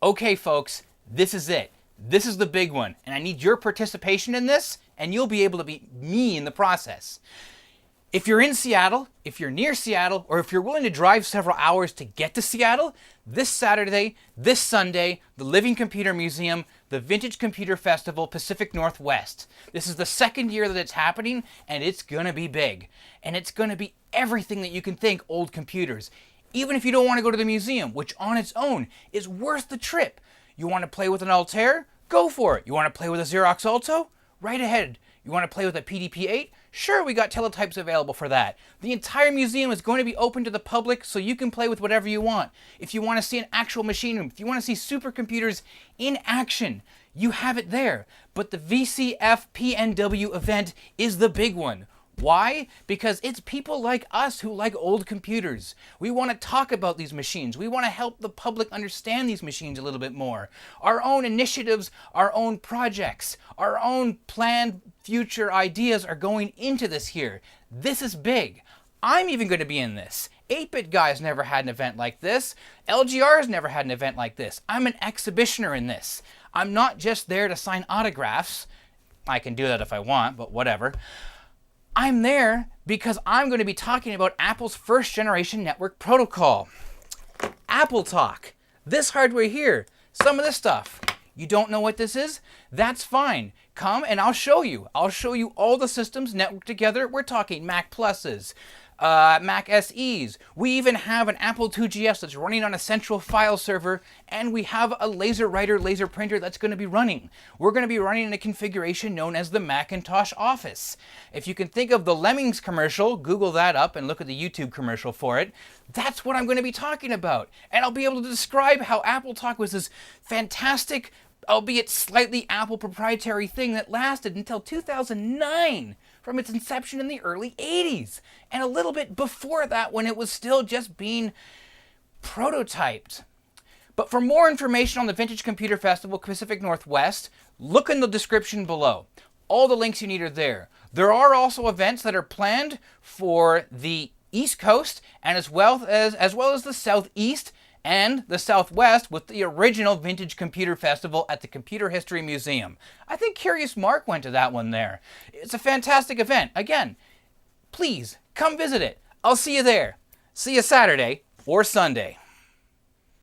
Okay, folks, this is it. This is the big one, and I need your participation in this, and you'll be able to beat me in the process. If you're in Seattle, if you're near Seattle, or if you're willing to drive several hours to get to Seattle, this Saturday, this Sunday, the Living Computer Museum, the Vintage Computer Festival, Pacific Northwest. This is the second year that it's happening, and it's gonna be big. And it's gonna be everything that you can think old computers. Even if you don't want to go to the museum, which on its own is worth the trip. You want to play with an Altair? Go for it. You want to play with a Xerox Alto? Right ahead. You want to play with a PDP-8? Sure, we got teletypes available for that. The entire museum is going to be open to the public, so you can play with whatever you want. If you want to see an actual machine room, if you want to see supercomputers in action, you have it there. But the VCF PNW event is the big one. Why? Because it's people like us who like old computers. We want to talk about these machines. We want to help the public understand these machines a little bit more. Our own initiatives, our own projects, our own planned future ideas are going into this here. This is big. I'm even going to be in this. 8-Bit Guy's never had an event like this. LGR's never had an event like this. I'm an exhibitioner in this. I'm not just there to sign autographs. I can do that if I want, but whatever. I'm there because I'm going to be talking about Apple's first generation network protocol. AppleTalk. This hardware here. Some of this stuff. You don't know what this is? That's fine. Come and I'll show you. I'll show you all the systems networked together. We're talking Mac Pluses, Mac SEs. We even have an Apple IIgs that's running on a central file server, and we have a LaserWriter laser printer that's going to be running. We're going to be running in a configuration known as the Macintosh Office. If you can think of the Lemmings commercial, Google that up and look at the YouTube commercial for it. That's what I'm going to be talking about. And I'll be able to describe how AppleTalk was this fantastic, albeit slightly Apple proprietary thing that lasted until 2009. From its inception in the early 80s, and a little bit before that when it was still just being prototyped. But for more information on the Vintage Computer Festival Pacific Northwest, look in the description below. All the links you need are there. There are also events that are planned for the East Coast and as well as the Southeast and the Southwest with the original Vintage Computer Festival at the Computer History Museum. I think Curious Mark went to that one there. It's a fantastic event. Again, please come visit it. I'll see you there. See you Saturday or Sunday.